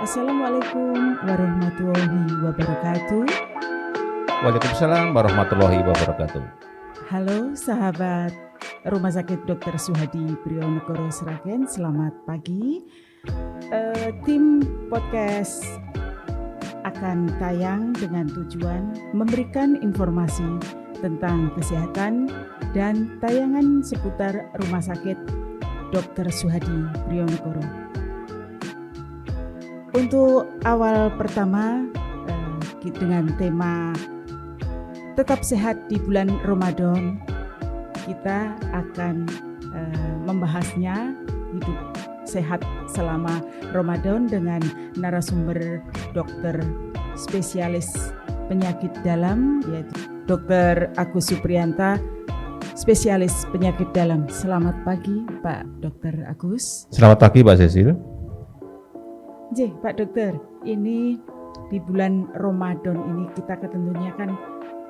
Assalamualaikum warahmatullahi wabarakatuh. Waalaikumsalam warahmatullahi wabarakatuh. Halo sahabat Rumah Sakit Dr. Suhadi Priyonegono Sragen, selamat pagi. Tim podcast akan tayang dengan tujuan memberikan informasi tentang kesehatan dan tayangan seputar Rumah Sakit Dr. Suhadi Priyonegono. Untuk awal pertama dengan tema tetap sehat di bulan Ramadan, kita akan membahasnya hidup sehat selama Ramadan dengan narasumber dokter spesialis penyakit dalam, yaitu Dr. Agus Supriyanta, spesialis penyakit dalam. Selamat pagi Pak Dr. Agus. Selamat pagi Pak Cecil. Pak Dokter, ini di bulan Ramadan ini kita tentunya kan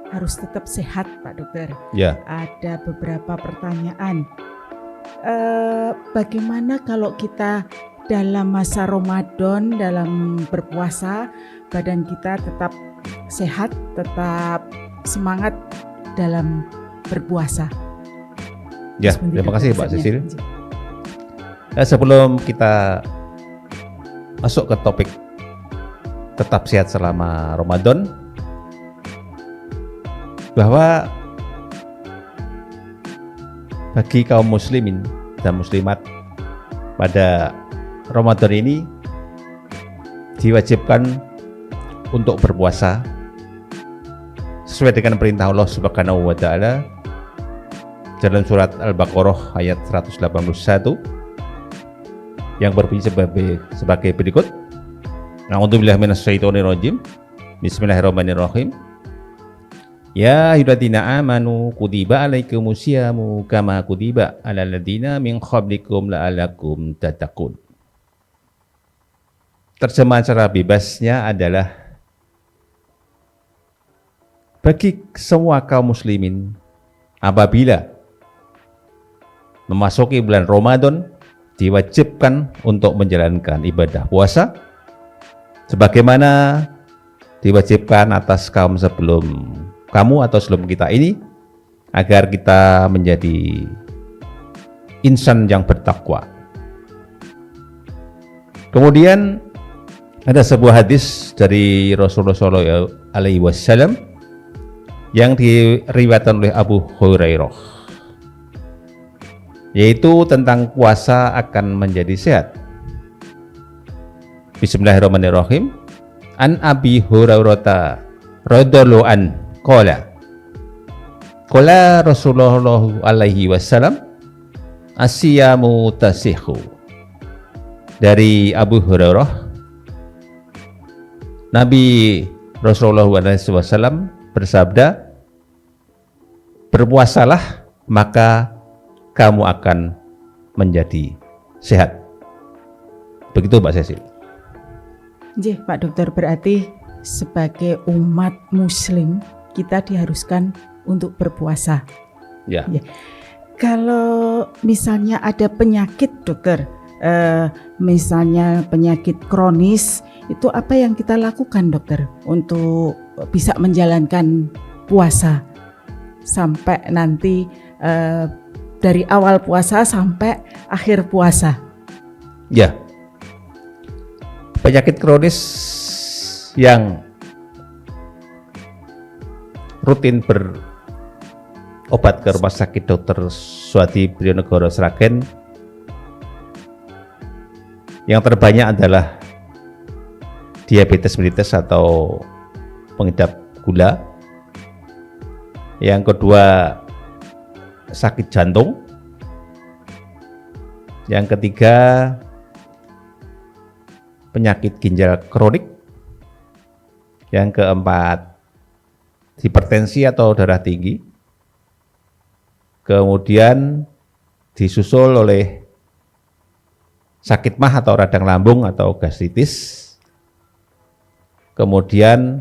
harus tetap sehat Pak Dokter. Ya. Ada beberapa pertanyaan. Bagaimana kalau kita dalam masa Ramadan, dalam berpuasa, badan kita tetap sehat, tetap semangat dalam berpuasa? Ya, terima kasih Pak Cecil. Sebelum kita masuk ke topik tetap sehat selama Ramadan, bahwa bagi kaum muslimin dan muslimat pada Ramadan ini diwajibkan untuk berpuasa sesuai dengan perintah Allah Subhanahu wa taala dalam surat Al-Baqarah ayat 181 yang berbunyi sebagai berikut. A'udzubillahi minasyaitonirrajim. Bismillahirrahmanirrahim. Ya ayyuhalladzina amanu kutiba alaikumusyamu kama kutiba alal ladzina min qablikum la'allakum tattaqun. Terjemahan secara bebasnya adalah bagi semua kaum muslimin apabila memasuki bulan Ramadan diwajibkan untuk menjalankan ibadah puasa sebagaimana diwajibkan atas kaum sebelum kamu atau sebelum kita ini, agar kita menjadi insan yang bertakwa. Kemudian ada sebuah hadis dari Rasulullah SAW yang diriwayatkan oleh Abu Hurairah, yaitu tentang puasa akan menjadi sehat. Bismillahirrahmanirrahim. An Abi Hurairah radhiyallahu an qala Rasulullah alaihi wasallam asyamu tasihu. Dari Abu Hurairah, Nabi Rasulullah alaihi wasallam bersabda, berpuasalah maka kamu akan menjadi sehat. Begitu Pak Cecil. Pak Dokter, berarti sebagai umat muslim kita diharuskan untuk berpuasa. Ya. Kalau misalnya ada penyakit dokter, misalnya penyakit kronis, itu apa yang kita lakukan dokter untuk bisa menjalankan puasa sampai nanti dari awal puasa sampai akhir puasa? Ya. Penyakit kronis yang rutin berobat ke Rumah Sakit Dr. Suhadi Priyonegono Sragen yang terbanyak adalah diabetes mellitus atau pengidap gula. Yang kedua, sakit jantung. Yang ketiga, penyakit ginjal kronik. Yang keempat, hipertensi atau darah tinggi. Kemudian disusul oleh sakit mah atau radang lambung atau gastritis. Kemudian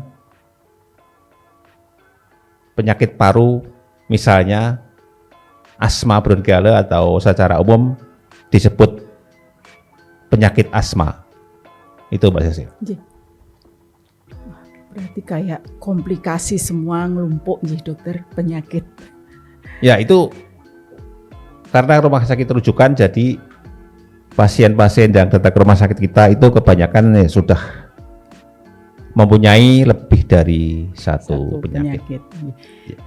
penyakit paru, misalnya asma bronkiale atau secara umum disebut penyakit asma. Itu Mbak Cecil. Nggih. Berarti kayak komplikasi semua ngelumpuk nggih dokter, penyakit. Ya, itu karena rumah sakit rujukan, jadi pasien-pasien yang datang ke rumah sakit kita itu kebanyakan sudah mempunyai lebih dari satu penyakit. Ya.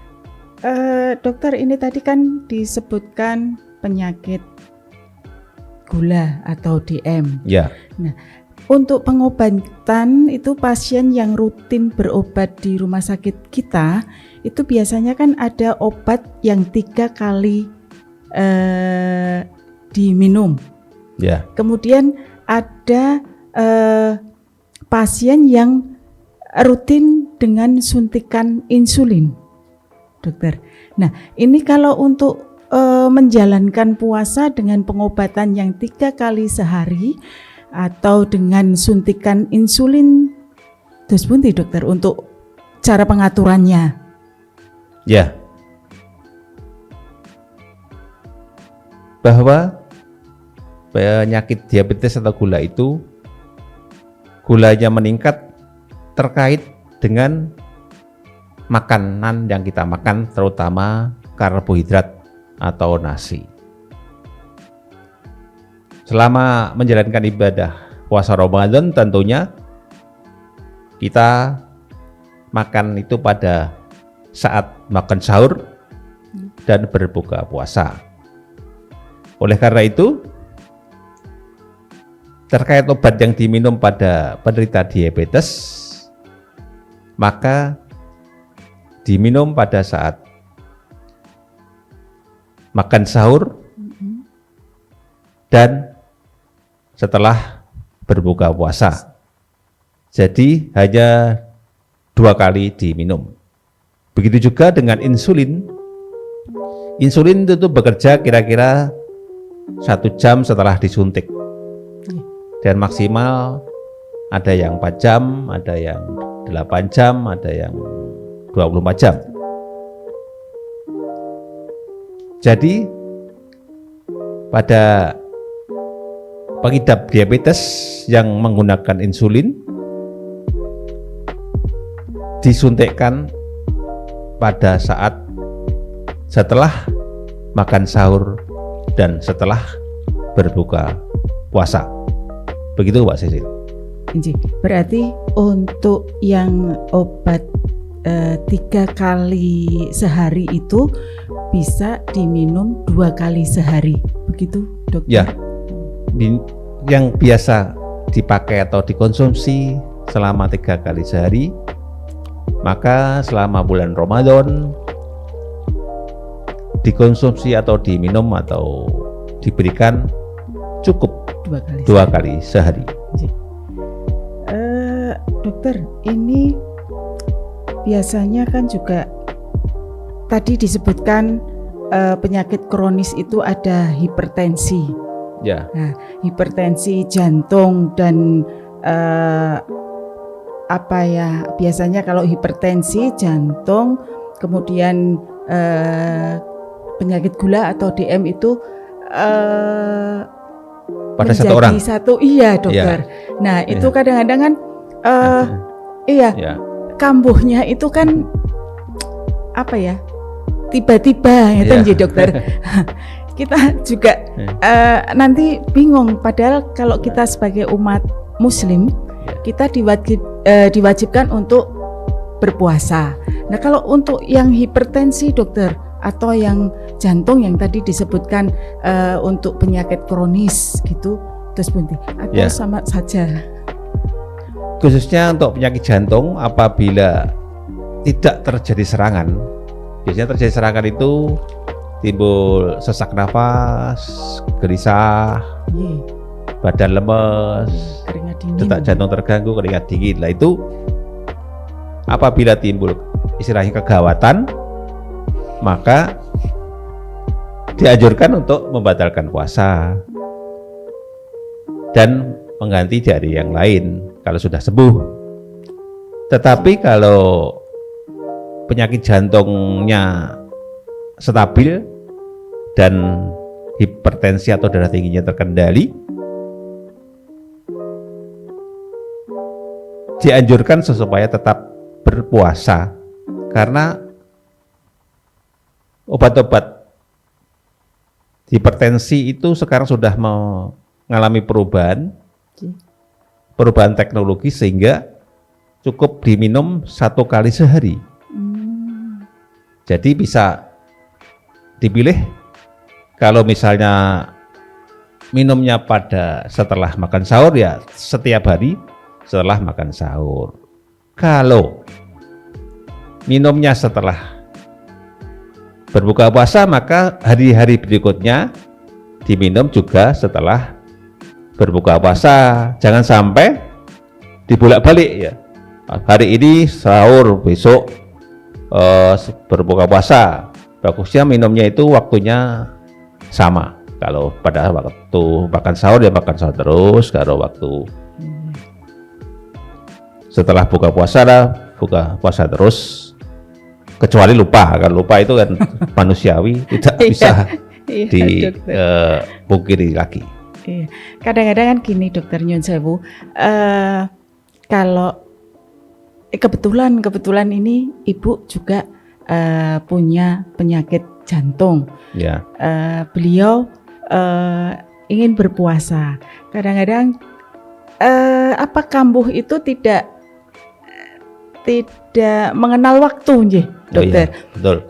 Dokter, ini tadi kan disebutkan penyakit gula atau DM. Ya. Nah, untuk pengobatan itu pasien yang rutin berobat di rumah sakit kita itu biasanya kan ada obat yang 3 kali diminum. Ya. Kemudian ada pasien yang rutin dengan suntikan insulin, dokter. Nah, ini kalau untuk menjalankan puasa dengan pengobatan yang 3 kali sehari atau dengan suntikan insulin, dos pundi dokter untuk cara pengaturannya? Ya. Bahwa penyakit diabetes atau gula itu gulanya meningkat terkait dengan makanan yang kita makan, terutama karbohidrat atau nasi. Selama menjalankan ibadah puasa Ramadan, tentunya kita makan itu pada saat makan sahur dan berbuka puasa. Oleh karena itu, terkait obat yang diminum pada penderita diabetes, maka diminum pada saat makan sahur dan setelah berbuka puasa. Jadi hanya 2 kali diminum. Begitu juga dengan insulin. Insulin itu bekerja kira-kira 1 jam setelah disuntik. Dan maksimal ada yang 4 jam, ada yang 8 jam, ada yang 24 jam. Jadi pada pengidap diabetes yang menggunakan insulin disuntikkan pada saat setelah makan sahur dan setelah berbuka puasa. Begitu Mbak Cecil. Berarti untuk yang obat 3 kali sehari itu bisa diminum 2 kali sehari, begitu dokter? Ya, yang biasa dipakai atau dikonsumsi selama 3 kali sehari, maka selama bulan Ramadan dikonsumsi atau diminum atau diberikan cukup 2 kali sehari. Dokter, ini biasanya kan juga tadi disebutkan penyakit kronis itu ada hipertensi. Ya. Nah, hipertensi jantung dan biasanya kalau hipertensi jantung, kemudian penyakit gula atau DM itu pada satu orang. Iya dokter. Ya. Nah itu kadang-kadang kan kambuhnya itu kan tiba-tiba ya dokter. Kita juga nanti bingung, padahal kalau kita sebagai umat muslim kita diwajibkan untuk berpuasa. Nah kalau untuk yang hipertensi dokter atau yang jantung yang tadi disebutkan untuk penyakit kronis gitu, terus bunti atau sama saja? Khususnya untuk penyakit jantung, apabila tidak terjadi serangan, biasanya terjadi serangan itu timbul sesak nafas, gelisah, badan lemes, detak jantung terganggu, keringat dingin. Nah itu apabila timbul istilahnya kegawatan, maka dianjurkan untuk membatalkan puasa dan mengganti dari yang lain kalau sudah sembuh. Tetapi kalau penyakit jantungnya stabil dan hipertensi atau darah tingginya terkendali, dianjurkan supaya tetap berpuasa karena obat-obat hipertensi itu sekarang sudah mengalami perubahan teknologi sehingga cukup diminum 1 kali sehari. Jadi bisa dipilih kalau misalnya minumnya setelah makan sahur ya setiap hari setelah makan sahur. Kalau minumnya setelah berbuka puasa maka hari-hari berikutnya diminum juga setelah berbuka puasa. Jangan sampai dibolak-balik ya. Hari ini sahur, besok berbuka puasa. Bagusnya minumnya itu waktunya sama. Kalau pada waktu makan sahur ya makan sahur terus. Kalau waktu setelah buka puasa buka puasa terus. Kecuali lupa, kan lupa itu kan manusiawi, tidak bisa dipungkiri lagi. Iya. Kadang-kadang kan gini Dokter Nyun Sewu, kalau kebetulan ini Ibu juga punya penyakit jantung. Ya. Beliau ingin berpuasa. Kadang-kadang apa kambuh itu tidak mengenal waktu, Dokter. Oh, iya, betul.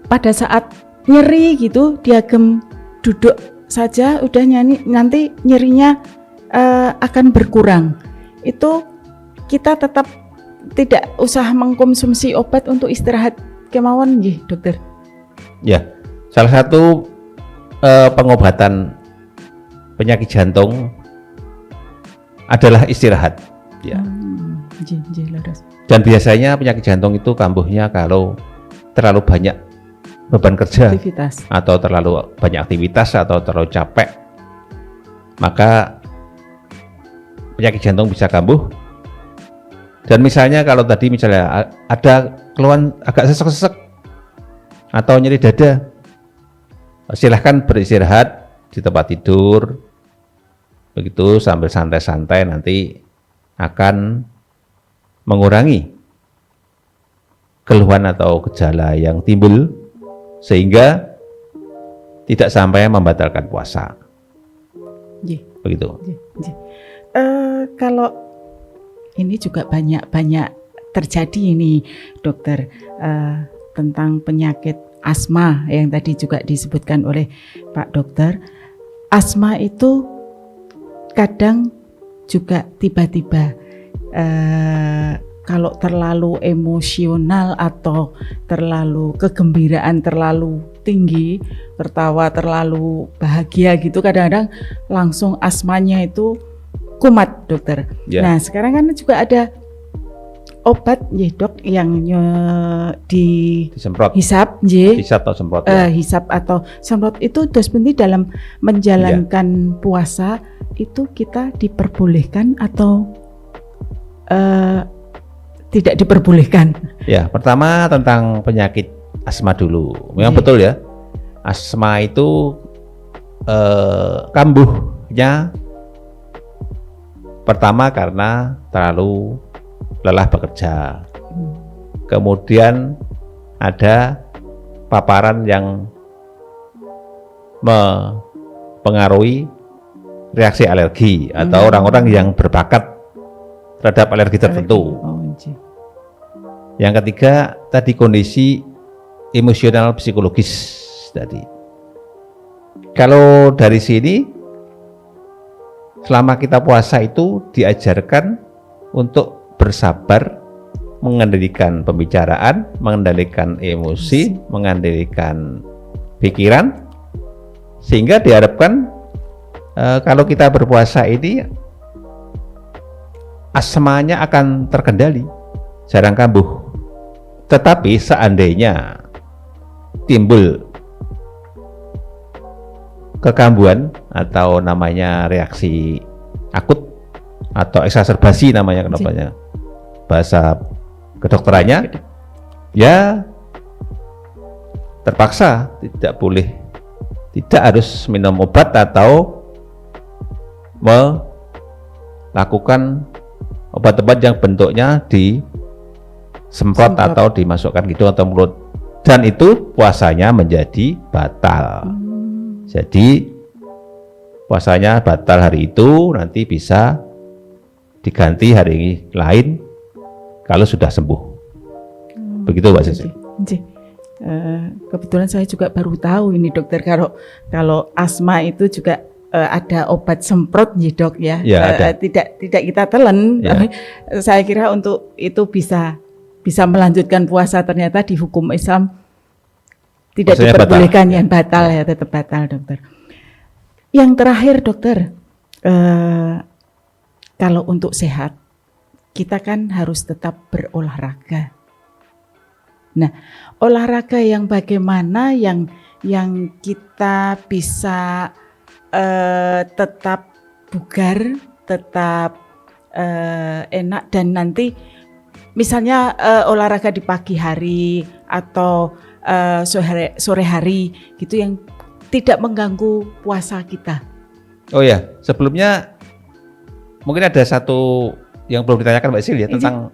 Pada saat nyeri gitu, diagem duduk saja, udah nanti nyerinya akan berkurang. Itu kita tetap tidak usah mengkonsumsi obat untuk istirahat kemauan, Dokter. Ya, salah satu pengobatan penyakit jantung adalah istirahat. Ya. Dan biasanya penyakit jantung itu kambuhnya kalau terlalu banyak beban kerja atau terlalu banyak aktivitas atau terlalu capek, maka penyakit jantung bisa kambuh. Dan misalnya kalau tadi misalnya ada keluhan agak sesek-sesek atau nyeri dada, silahkan beristirahat di tempat tidur, begitu sambil santai-santai nanti akan mengurangi keluhan atau gejala yang timbul sehingga tidak sampai membatalkan puasa. Begitu. Kalau ini juga banyak terjadi ini, Dokter, tentang penyakit asma yang tadi juga disebutkan oleh Pak Dokter. Asma itu kadang juga tiba-tiba kalau terlalu emosional atau terlalu kegembiraan terlalu tinggi, tertawa terlalu bahagia gitu, kadang-kadang langsung asmanya itu kumat, Dokter. Nah sekarang kan juga ada obat Dok yang disemprot, hisap atau semprot, hisap atau semprot itu sebenarnya dalam menjalankan puasa itu kita diperbolehkan atau tidak diperbolehkan? Ya, pertama tentang penyakit asma dulu. Memang betul ya, asma itu kambuhnya pertama karena terlalu lelah bekerja. Kemudian ada paparan yang mempengaruhi reaksi alergi atau orang-orang yang berbakat terhadap alergi tertentu. Yang ketiga tadi kondisi emosional psikologis tadi. Kalau dari sini selama kita puasa itu diajarkan untuk bersabar, mengendalikan pembicaraan, mengendalikan emosi, mengendalikan pikiran, sehingga diharapkan kalau kita berpuasa ini asmanya akan terkendali, jarang kambuh. Tetapi seandainya timbul kekambuhan atau namanya reaksi akut atau eksaserbasi namanya kenapanya bahasa kedokterannya, ya terpaksa tidak harus minum obat atau melakukan obat-obat yang bentuknya disemprot atau dimasukkan gitu atau mulut, dan itu puasanya menjadi batal. Jadi puasanya batal hari itu, nanti bisa diganti hari lain kalau sudah sembuh. Begitu Mbak Sisi. Kebetulan saya juga baru tahu ini dokter, kalau asma itu juga ada obat semprot nih dok ya, tidak kita telan. Saya kira untuk itu bisa melanjutkan puasa, ternyata di hukum Islam tidak puasanya diperbolehkan, yang batal ya, tetap batal dokter. Yang terakhir dokter, kalau untuk sehat kita kan harus tetap berolahraga. Nah, olahraga yang bagaimana yang kita bisa tetap bugar, tetap enak, dan nanti misalnya olahraga di pagi hari atau sore hari gitu yang tidak mengganggu puasa kita. Oh ya, sebelumnya mungkin ada satu yang belum ditanyakan Mbak Sil ya, tentang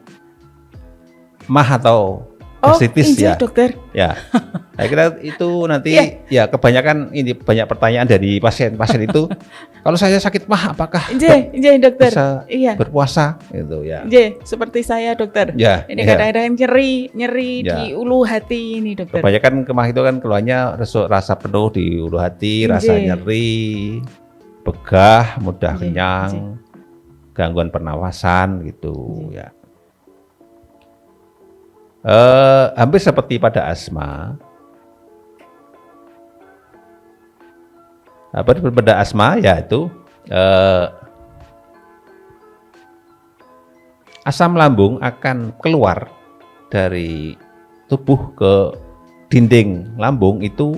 mah atau gastritis ya, dokter. Ya, saya kira itu nanti ya kebanyakan ini banyak pertanyaan dari pasien-pasien itu. Kalau saya sakit mah, apakah dokter bisa berpuasa? Gitu ya. Seperti saya dokter. Ya, ini kadang-kadang nyeri di ulu hati ini dokter. Kebanyakan kemah itu kan keluarnya rasa penuh di ulu hati, rasa nyeri, begah, mudah kenyang, gangguan pernafasan gitu ya. Hampir seperti pada asma. Pada asma yaitu asam lambung akan keluar dari tubuh ke dinding lambung, itu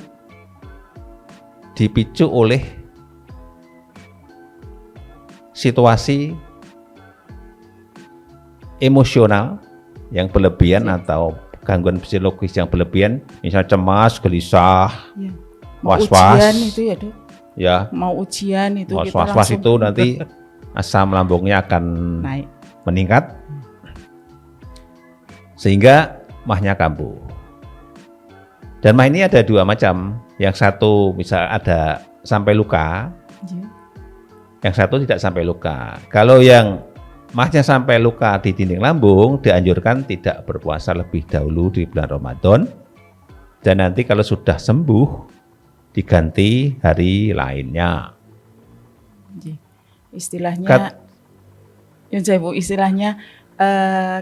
dipicu oleh situasi emosional yang berlebihan atau gangguan psikologis yang berlebihan, misalnya cemas, gelisah, was-was. Ujian itu ya dok. Ya. Mau ujian itu was-was itu nanti asam lambungnya akan naik, meningkat, sehingga mahnya kambuh. Dan mah ini ada dua macam. Yang satu bisa ada sampai luka, yang satu tidak sampai luka. Kalau yang mahnya sampai luka di dinding lambung, dianjurkan tidak berpuasa lebih dahulu di bulan Ramadan, dan nanti kalau sudah sembuh diganti hari lainnya. Istilahnya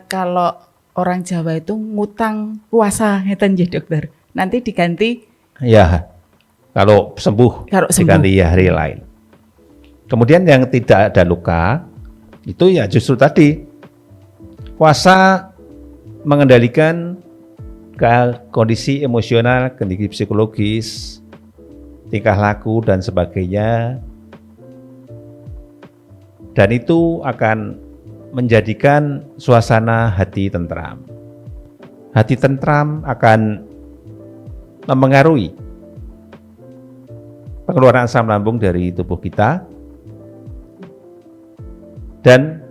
kalau orang Jawa itu ngutang puasa ngeten nggih dokter. Nanti diganti ya kalau sembuh diganti hari lain. Kemudian yang tidak ada luka itu ya justru tadi puasa mengendalikan kondisi emosional, kondisi psikologis, tingkah laku dan sebagainya, dan itu akan menjadikan suasana hati tentram. Hati tentram akan mempengaruhi pengeluaran asam lambung dari tubuh kita. Dan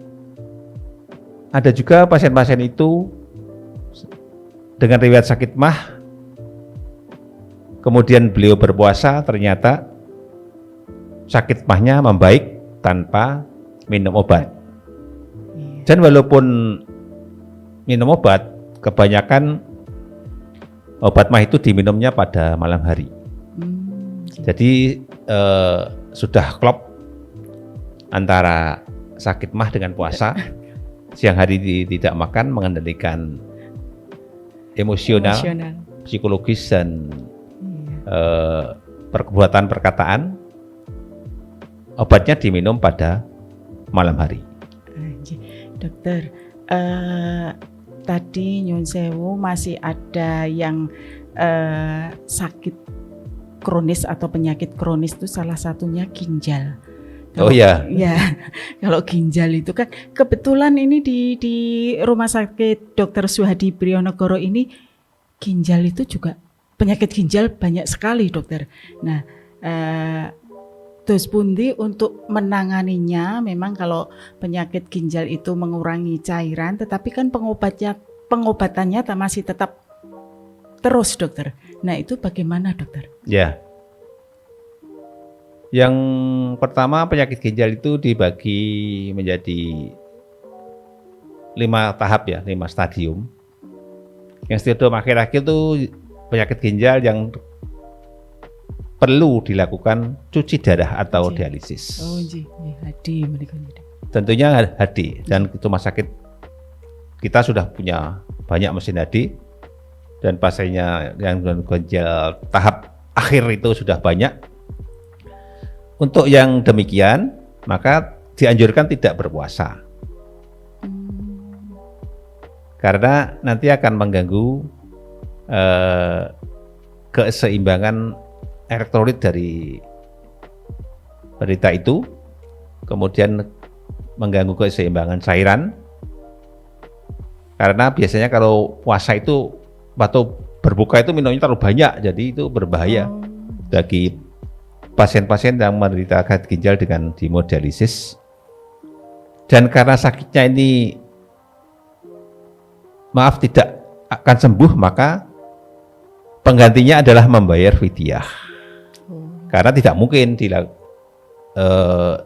ada juga pasien-pasien itu dengan riwayat sakit mah, kemudian beliau berpuasa, ternyata sakit mahnya membaik tanpa minum obat. Dan walaupun minum obat, kebanyakan obat mah itu diminumnya pada malam hari. Jadi sudah klop antara sakit mah dengan puasa. Siang hari tidak makan, mengendalikan emosional, psikologis, dan perbuatan perkataan. Obatnya diminum pada malam hari. Dokter, tadi nyun sewu masih ada yang sakit kronis atau penyakit kronis itu salah satunya ginjal. Ya, kalau ginjal itu kan kebetulan ini di Rumah Sakit Dr. Suhadi Brionegoro ini ginjal itu juga penyakit ginjal banyak sekali dokter. Nah, dos pundi untuk menanganinya. Memang kalau penyakit ginjal itu mengurangi cairan, tetapi kan pengobatannya masih tetap terus, dokter. Nah, itu bagaimana, dokter? Ya. Yang pertama, penyakit ginjal itu dibagi menjadi 5 tahap ya, 5 stadium. Yang stadium akhir-akhir itu penyakit ginjal yang perlu dilakukan cuci darah atau dialisis. Oh, hadi mereka. Tentunya hadi, dan rumah sakit kita sudah punya banyak mesin hadi, dan pasiennya yang ginjal tahap akhir itu sudah banyak. Untuk yang demikian, maka dianjurkan tidak berpuasa. Karena nanti akan mengganggu keseimbangan elektrolit dari penderita itu, kemudian mengganggu keseimbangan cairan. Karena biasanya kalau puasa itu atau berbuka itu minumnya terlalu banyak, jadi itu berbahaya bagi pasien-pasien yang menderita gagal ginjal dengan hemodialisis. Dan karena sakitnya ini tidak akan sembuh, maka penggantinya adalah membayar fidyah. Karena tidak mungkin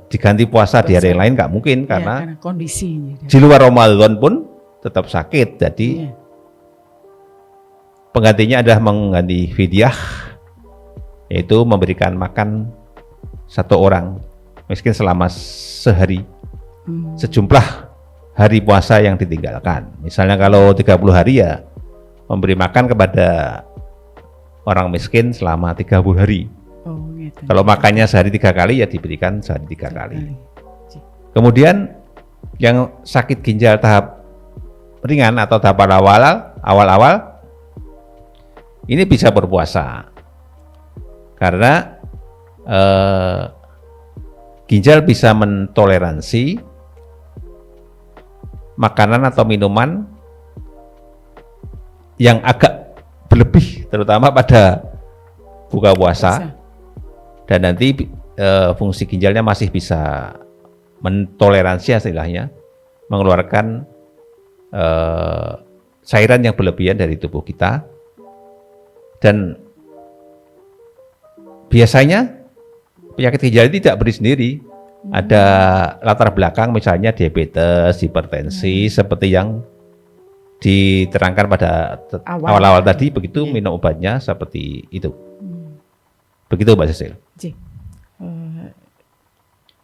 diganti puasa di hari yang lain, nggak mungkin, karena kondisinya di luar Ramadan pun tetap sakit. Jadi penggantinya adalah mengganti fidyah, yaitu memberikan makan 1 orang miskin selama sehari, sejumlah hari puasa yang ditinggalkan. Misalnya kalau 30 hari ya memberi makan kepada orang miskin selama 30 hari. Gitu. Kalau makannya sehari 3 kali ya diberikan sehari 3 kali. Kemudian yang sakit ginjal tahap ringan atau tahap awal-awal ini bisa berpuasa. Karena ginjal bisa mentoleransi makanan atau minuman yang agak berlebih, terutama pada buka puasa, dan nanti fungsi ginjalnya masih bisa mentoleransi, istilahnya mengeluarkan cairan yang berlebihan dari tubuh kita. Dan biasanya penyakit ginjal tidak berdiri sendiri. Ada latar belakang, misalnya diabetes, hipertensi, seperti yang diterangkan pada awal-awal tadi, begitu minum obatnya seperti itu. Begitu, Mbak Cecil.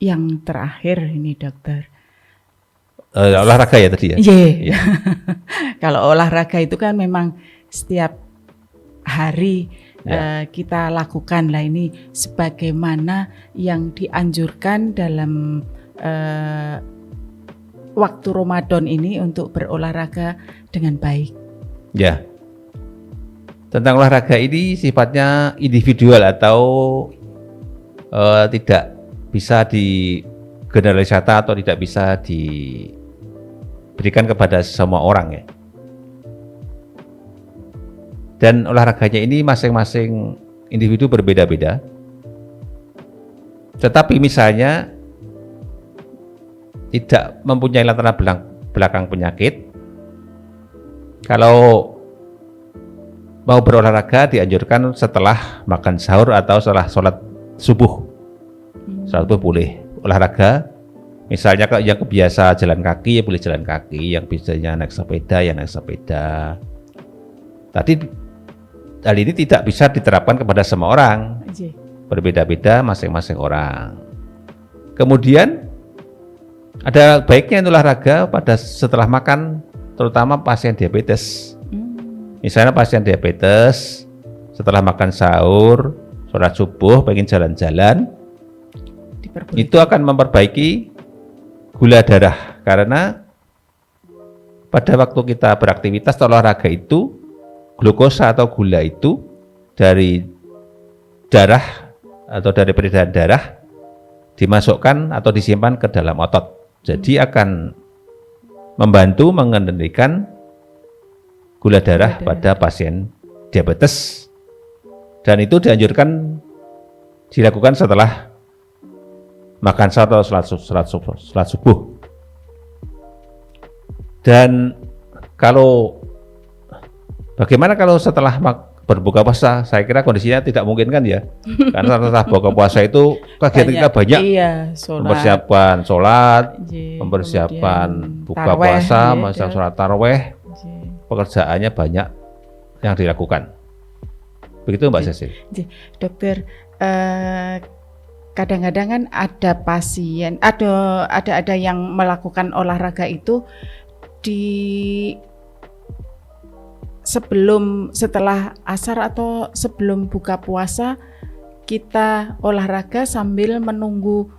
Yang terakhir ini, dokter. Olahraga ya tadi ya? Iya. Kalau olahraga itu kan memang setiap hari kita lakukan lah, ini sebagaimana yang dianjurkan dalam waktu Ramadan ini untuk berolahraga dengan baik. Ya, tentang olahraga ini sifatnya individual atau tidak bisa digeneralisasi atau tidak bisa diberikan kepada semua orang ya. Dan olahraganya ini masing-masing individu berbeda-beda. Tetapi misalnya tidak mempunyai latar belakang penyakit, kalau mau berolahraga dianjurkan setelah makan sahur atau setelah sholat subuh. Sholat subuh boleh olahraga. Misalnya kalau yang kebiasa jalan kaki ya boleh jalan kaki, yang biasanya naik sepeda ya naik sepeda. Tadi hal ini tidak bisa diterapkan kepada semua orang, berbeda-beda masing-masing orang. Kemudian ada baiknya olahraga pada setelah makan, terutama pasien diabetes. Misalnya pasien diabetes setelah makan sahur, sholat subuh, pengen jalan-jalan, itu akan memperbaiki gula darah, karena pada waktu kita beraktivitas atau olahraga itu glukosa atau gula itu dari darah atau dari peredaran darah dimasukkan atau disimpan ke dalam otot. Jadi akan membantu mengendalikan gula darah pada pasien diabetes. Dan itu dianjurkan dilakukan setelah makan sahur atau salat subuh. Dan bagaimana kalau setelah berbuka puasa? Saya kira kondisinya tidak mungkin kan ya, karena setelah buka puasa itu kegiatan kita banyak, mempersiapkan sholat, mempersiapkan buka puasa, masa sholat taraweh, pekerjaannya banyak yang dilakukan. Begitu Mbak Cecil. Dokter, kadang-kadang kan ada pasien, ada yang melakukan olahraga itu setelah asar atau sebelum buka puasa, kita olahraga sambil menunggu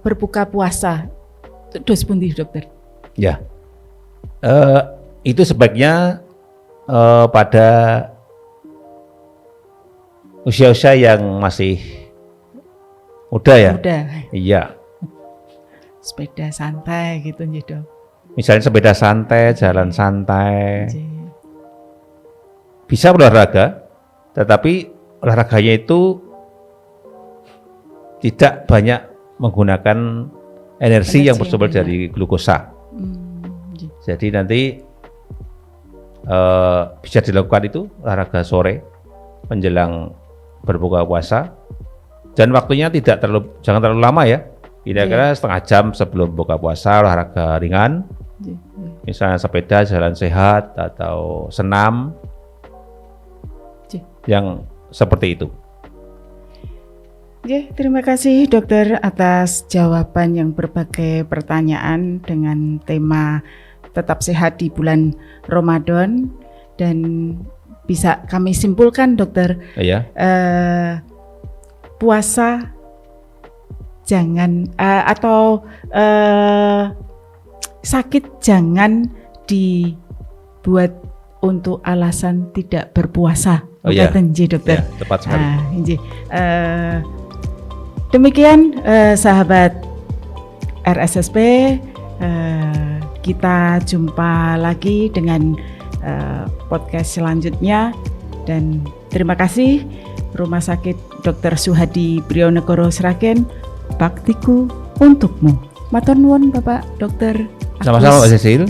berbuka puasa. Dos pundi, dokter? Ya, itu sebaiknya pada usia-usia yang masih muda ya. Muda. Iya. Sepeda santai gitu, Dok. Misalnya sepeda santai, jalan santai. Bisa olahraga, tetapi olahraganya itu tidak banyak menggunakan energi yang bersumber dari glukosa. Jadi nanti bisa dilakukan itu olahraga sore menjelang berbuka puasa, dan waktunya jangan terlalu lama ya. Kira-kira setengah jam sebelum buka puasa olahraga ringan, misalnya sepeda, jalan sehat atau senam. Yang seperti itu. Terima kasih dokter atas jawaban yang berbagai pertanyaan dengan tema tetap sehat di bulan Ramadan, dan bisa kami simpulkan dokter, puasa jangan sakit jangan dibuat untuk alasan tidak berpuasa. Dokter. Ya, tepat sekali. Demikian sahabat RSSP, kita jumpa lagi dengan podcast selanjutnya, dan terima kasih Rumah Sakit Dr. Suhadi Brionegoro Sragen, baktiku untukmu. Matur nuwun Bapak Dokter. Sama-sama Mbak Cecil.